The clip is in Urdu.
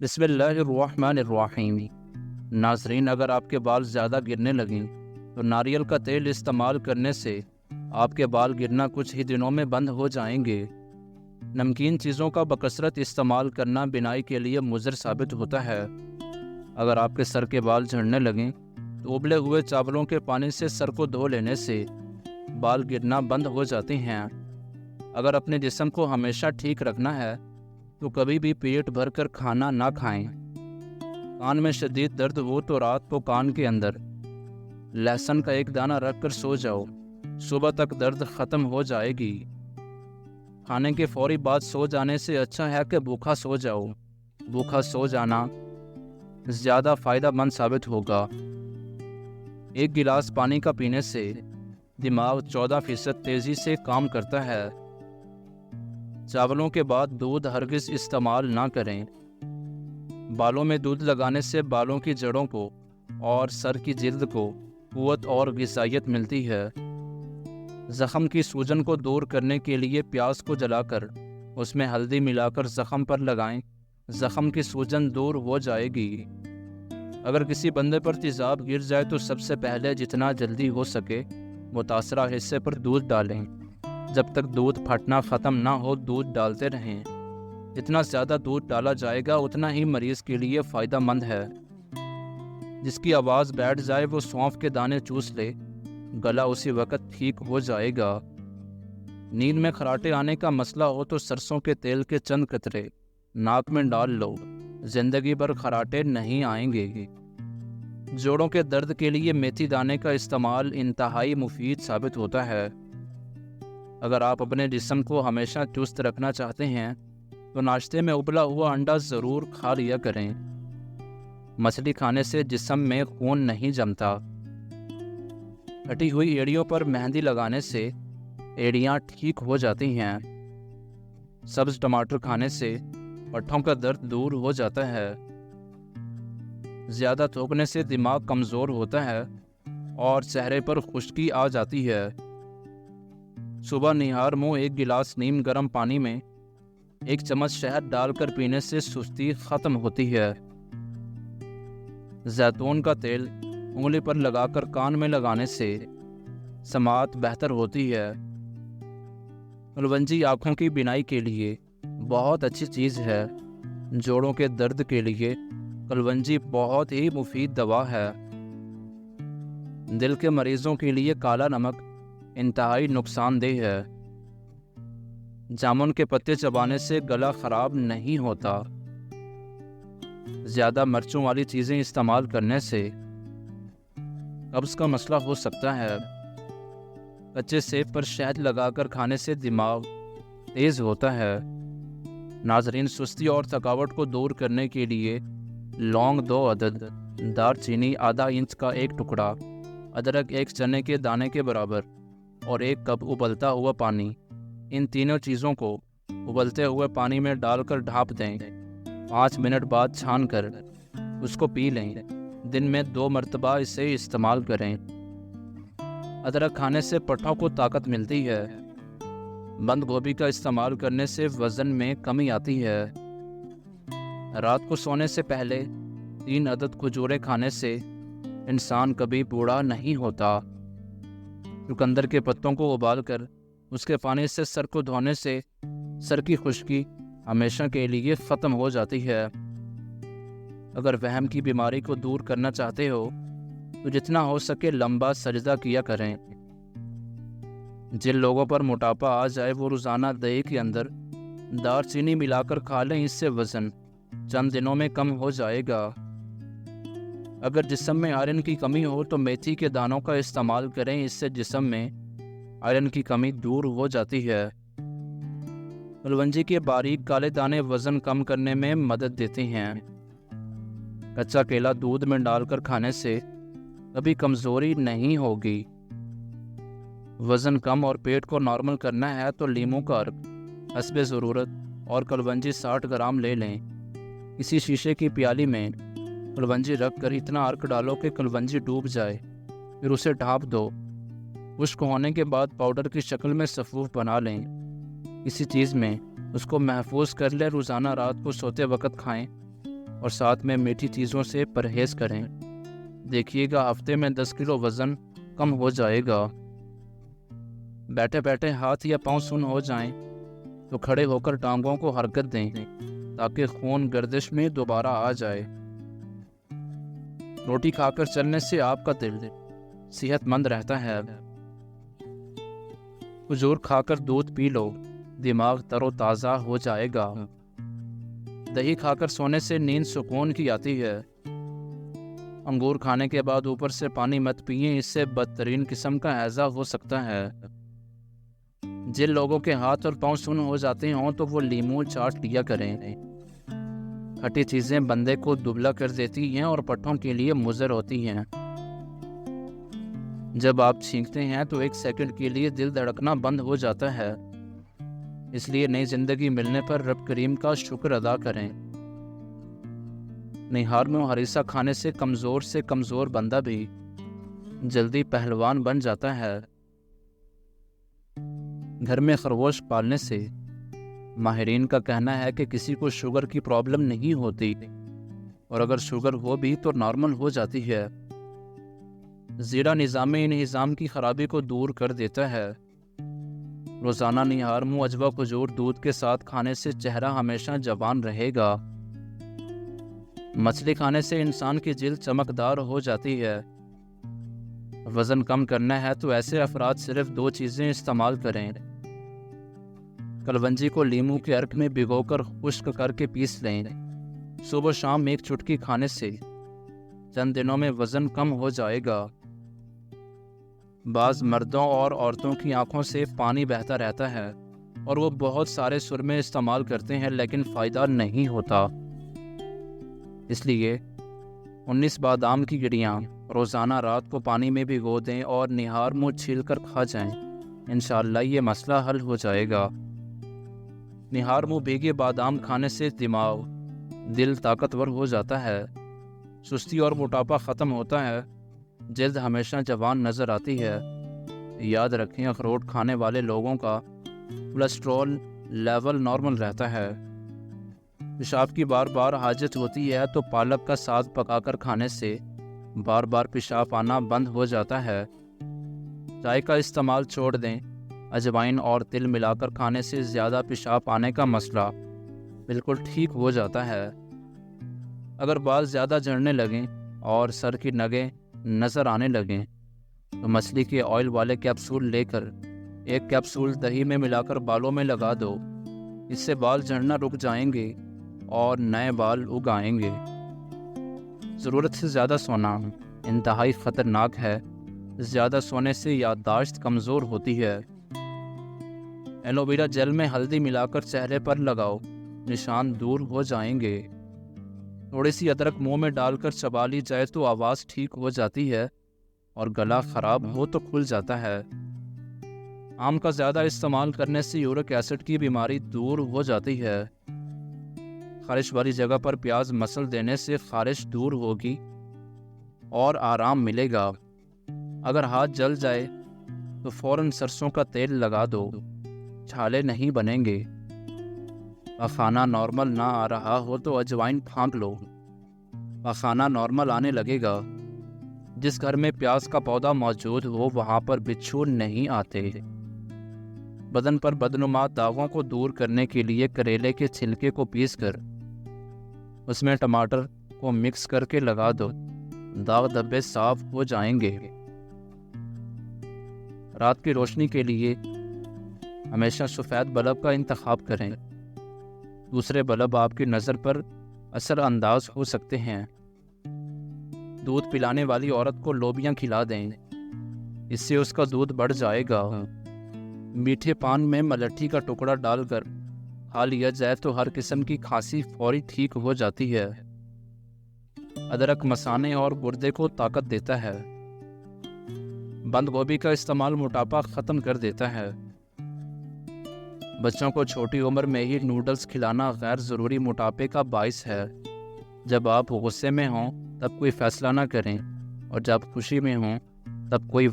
بسم اللہ الرحمن الرحیم۔ ناظرین، اگر آپ کے بال زیادہ گرنے لگیں تو ناریل کا تیل استعمال کرنے سے آپ کے بال گرنا کچھ ہی دنوں میں بند ہو جائیں گے۔ نمکین چیزوں کا بکثرت استعمال کرنا بینائی کے لیے مضر ثابت ہوتا ہے۔ اگر آپ کے سر کے بال جھڑنے لگیں تو ابلے ہوئے چاولوں کے پانی سے سر کو دھو لینے سے بال گرنا بند ہو جاتے ہیں۔ اگر اپنے جسم کو ہمیشہ ٹھیک رکھنا ہے تو کبھی بھی پیٹ بھر کر کھانا نہ کھائیں۔ کان میں شدید درد ہو تو رات کو کان کے اندر لہسن کا ایک دانہ رکھ کر سو جاؤ، صبح تک درد ختم ہو جائے گی۔ کھانے کے فوری بعد سو جانے سے اچھا ہے کہ بھوکا سو جاؤ۔ بھوکا سو جانا زیادہ فائدہ مند ثابت ہوگا۔ ایک گلاس پانی کا پینے سے دماغ 14% تیزی سے کام کرتا ہے۔ چاولوں کے بعد دودھ ہرگز استعمال نہ کریں۔ بالوں میں دودھ لگانے سے بالوں کی جڑوں کو اور سر کی جلد کو قوت اور غذائیت ملتی ہے۔ زخم کی سوجن کو دور کرنے کے لیے پیاز کو جلا کر اس میں ہلدی ملا کر زخم پر لگائیں، زخم کی سوجن دور ہو جائے گی۔ اگر کسی بندے پر تیزاب گر جائے تو سب سے پہلے جتنا جلدی ہو سکے متاثرہ حصے پر دودھ ڈالیں۔ جب تک دودھ پھٹنا ختم نہ ہو دودھ ڈالتے رہیں۔ جتنا زیادہ دودھ ڈالا جائے گا اتنا ہی مریض کے لیے فائدہ مند ہے۔ جس کی آواز بیٹھ جائے وہ سونف کے دانے چوس لے، گلا اسی وقت ٹھیک ہو جائے گا۔ نیند میں خراٹے آنے کا مسئلہ ہو تو سرسوں کے تیل کے چند قطرے ناک میں ڈال لو، زندگی بھر خراٹے نہیں آئیں گے۔ جوڑوں کے درد کے لیے میتھی دانے کا استعمال انتہائی مفید ثابت ہوتا ہے۔ اگر آپ اپنے جسم کو ہمیشہ چست رکھنا چاہتے ہیں تو ناشتے میں ابلا ہوا انڈا ضرور کھا لیا کریں۔ مچھلی کھانے سے جسم میں خون نہیں جمتا۔ پھٹی ہوئی ایڑیوں پر مہندی لگانے سے ایڑیاں ٹھیک ہو جاتی ہیں۔ سبز ٹماٹر کھانے سے پٹھوں کا درد دور ہو جاتا ہے۔ زیادہ تھوکنے سے دماغ کمزور ہوتا ہے اور چہرے پر خشکی آ جاتی ہے۔ صبح نہار منہ ایک گلاس نیم گرم پانی میں 1 چمچ شہد ڈال کر پینے سے سستی ختم ہوتی ہے۔ زیتون کا تیل انگلی پر لگا کر کان میں لگانے سے سماعت بہتر ہوتی ہے۔ کلونجی آنکھوں کی بینائی کے لیے بہت اچھی چیز ہے۔ جوڑوں کے درد کے لیے کلونجی بہت ہی مفید دوا ہے۔ دل کے مریضوں کے لیے کالا نمک انتہائی نقصان دہ ہے۔ جامن کے پتے چبانے سے گلا خراب نہیں ہوتا۔ زیادہ مرچوں والی چیزیں استعمال کرنے سے قبض کا مسئلہ ہو سکتا ہے۔ کچے سیب پر شہد لگا کر کھانے سے دماغ تیز ہوتا ہے۔ ناظرین، سستی اور تھکاوٹ کو دور کرنے کے لیے لونگ 2 عدد، دار چینی ½ انچ کا ایک ٹکڑا، ادرک 1 چنے کے دانے کے برابر اور 1 کپ ابلتا ہوا پانی، ان تینوں چیزوں کو ابلتے ہوئے پانی میں ڈال کر ڈھانپ دیں۔ 5 منٹ بعد چھان کر اس کو پی لیں۔ دن میں 2 مرتبہ اسے استعمال کریں۔ ادرک کھانے سے پٹھوں کو طاقت ملتی ہے۔ بند گوبھی کا استعمال کرنے سے وزن میں کمی آتی ہے۔ رات کو سونے سے پہلے 3 عدد کھجوریں کھانے سے انسان کبھی بوڑھا نہیں ہوتا۔ چقندر کے پتوں کو ابال کر اس کے پانی سے سر کو دھونے سے سر کی خشکی ہمیشہ کے لیے ختم ہو جاتی ہے۔ اگر وہم کی بیماری کو دور کرنا چاہتے ہو تو جتنا ہو سکے لمبا سجدہ کیا کریں۔ جن لوگوں پر موٹاپا آ جائے وہ روزانہ دہی کے اندر دار چینی ملا کر کھا لیں، اس سے وزن چند دنوں میں کم ہو جائے گا۔ اگر جسم میں آئرن کی کمی ہو تو میتھی کے دانوں کا استعمال کریں، اس سے جسم میں آئرن کی کمی دور ہو جاتی ہے۔ کلونجی کے باریک کالے دانے وزن کم کرنے میں مدد دیتے ہیں۔ کچا کیلا دودھ میں ڈال کر کھانے سے کبھی کمزوری نہیں ہوگی۔ وزن کم اور پیٹ کو نارمل کرنا ہے تو لیموں کا عرق حسب ضرورت اور کلونجی 60 گرام لے لیں۔ کسی شیشے کی پیالی میں کلونجی رکھ کر اتنا عرق ڈالو کہ کلونجی ڈوب جائے، پھر اسے ڈھانپ دو۔ خشک ہونے کے بعد پاؤڈر کی شکل میں صفوف بنا لیں۔ کسی چیز میں اس کو محفوظ کر لیں۔ روزانہ رات کو سوتے وقت کھائیں۔ اور ساتھ میں میٹھی چیزوں سے پرہیز کریں۔ دیکھیے گا ہفتے میں 10 کلو وزن کم ہو جائے گا۔ بیٹھے بیٹھے ہاتھ یا پاؤں سن ہو جائیں تو کھڑے ہو کر ٹانگوں کو حرکت دیں تاکہ خون گردش میں دوبارہ آ جائے۔ روٹی کھا کر چلنے سے آپ کا دل صحت مند رہتا ہے۔ کھجور کھا کر دودھ پی لو، دماغ تر و تازہ ہو جائے گا۔ دہی کھا کر سونے سے نیند سکون کی آتی ہے۔ انگور کھانے کے بعد اوپر سے پانی مت پئیں، اس سے بدترین قسم کا ہیضہ ہو سکتا ہے۔ جن لوگوں کے ہاتھ اور پاؤں سن ہو جاتے ہوں تو وہ لیموں چاٹ لیا کریں۔ کھٹی چیزیں بندے کو دبلا کر دیتی ہیں اور پٹھوں کے لیے مضر ہوتی ہیں۔ جب آپ چھینکتے ہیں تو 1 سیکنڈ کے لیے دل دھڑکنا بند ہو جاتا ہے، اس لیے نئی زندگی ملنے پر رب کریم کا شکر ادا کریں۔ نہار میں ہریسہ کھانے سے کمزور بندہ بھی جلدی پہلوان بن جاتا ہے۔ گھر میں خرگوش پالنے سے ماہرین کا کہنا ہے کہ کسی کو شوگر کی پرابلم نہیں ہوتی، اور اگر شوگر ہو بھی تو نارمل ہو جاتی ہے۔ زیرہ نظام انہضام کی خرابی کو دور کر دیتا ہے۔ روزانہ نہار منہ اجوا کھجور دودھ کے ساتھ کھانے سے چہرہ ہمیشہ جوان رہے گا۔ مچھلی کھانے سے انسان کی جلد چمکدار ہو جاتی ہے۔ وزن کم کرنا ہے تو ایسے افراد صرف 2 چیزیں استعمال کریں۔ کلونجی کو لیموں کے عرق میں بھگو کر خشک کر کے پیس لیں۔ صبح و شام 1 چٹکی کھانے سے چند دنوں میں وزن کم ہو جائے گا۔ بعض مردوں اور عورتوں کی آنکھوں سے پانی بہتا رہتا ہے اور وہ بہت سارے سرمے استعمال کرتے ہیں لیکن فائدہ نہیں ہوتا۔ اس لیے 19 بادام کی گریاں روزانہ رات کو پانی میں بھگو دیں اور نہار منہ چھیل کر کھا جائیں۔ انشاءاللہ یہ مسئلہ حل ہو جائے گا۔ نہار منہ بھیگے بادام کھانے سے دماغ، دل طاقتور ہو جاتا ہے، سستی اور موٹاپا ختم ہوتا ہے، جلد ہمیشہ جوان نظر آتی ہے۔ یاد رکھیں اخروٹ کھانے والے لوگوں کا کولیسٹرول لیول نارمل رہتا ہے۔ پیشاب کی بار بار حاجت ہوتی ہے تو پالک کا ساگ پکا کر کھانے سے بار بار پیشاب آنا بند ہو جاتا ہے۔ چائے کا استعمال چھوڑ دیں، اجوائن اور تل ملا کر کھانے سے زیادہ پیشاب آنے کا مسئلہ بالکل ٹھیک ہو جاتا ہے۔ اگر بال زیادہ جھڑنے لگیں اور سر کی نگیں نظر آنے لگیں تو مچھلی کے آئل والے کیپسول لے کر 1 کیپسول دہی میں ملا کر بالوں میں لگا دو، اس سے بال جھڑنا رک جائیں گے اور نئے بال اگ آئیں گے۔ ضرورت سے زیادہ سونا انتہائی خطرناک ہے، زیادہ سونے سے یادداشت کمزور ہوتی ہے۔ ایلو ویرا جیل میں ہلدی ملا کر چہرے پر لگاؤ، نشان دور ہو جائیں گے۔ تھوڑی سی ادرک منہ میں ڈال کر چبا لی جائے تو آواز ٹھیک ہو جاتی ہے اور گلا خراب ہو تو کھل جاتا ہے۔ آم کا زیادہ استعمال کرنے سے یورک ایسڈ کی بیماری دور ہو جاتی ہے۔ خارش والی جگہ پر پیاز مسل دینے سے خارش دور ہوگی اور آرام ملے گا۔ اگر ہاتھ جل جائے تو فوراً سرسوں کا تیل لگا دو، چھالے نہیں بنیں گے۔ پخانہ نارمل نہ آ رہا ہو تو اجوائن پھانک لو، پخانہ نارمل آنے لگے گا۔ جس گھر میں پیاز کا پودا موجود ہو وہاں پر بچھو نہیں آتے۔ بدن پر بدنما داغوں کو دور کرنے کے لیے کریلے کے چھلکے کو پیس کر اس میں ٹماٹر کو مکس کر کے لگا دو، داغ دھبے صاف ہو جائیں گے۔ رات کی روشنی کے لیے ہمیشہ سفید بلب کا انتخاب کریں، دوسرے بلب آپ کی نظر پر اثر انداز ہو سکتے ہیں۔ دودھ پلانے والی عورت کو لوبیاں کھلا دیں، اس سے اس کا دودھ بڑھ جائے گا۔ میٹھے پان میں ملٹھی کا ٹکڑا ڈال کر کھا لیا جائے تو ہر قسم کی کھانسی فوری ٹھیک ہو جاتی ہے۔ ادرک مثانے اور گردے کو طاقت دیتا ہے۔ بند گوبھی کا استعمال موٹاپا ختم کر دیتا ہے۔ بچوں کو چھوٹی عمر میں ہی نوڈلز کھلانا غیر ضروری موٹاپے کا باعث ہے۔ جب آپ غصے میں ہوں تب کوئی فیصلہ نہ کریں اور جب خوشی میں ہوں تب کوئی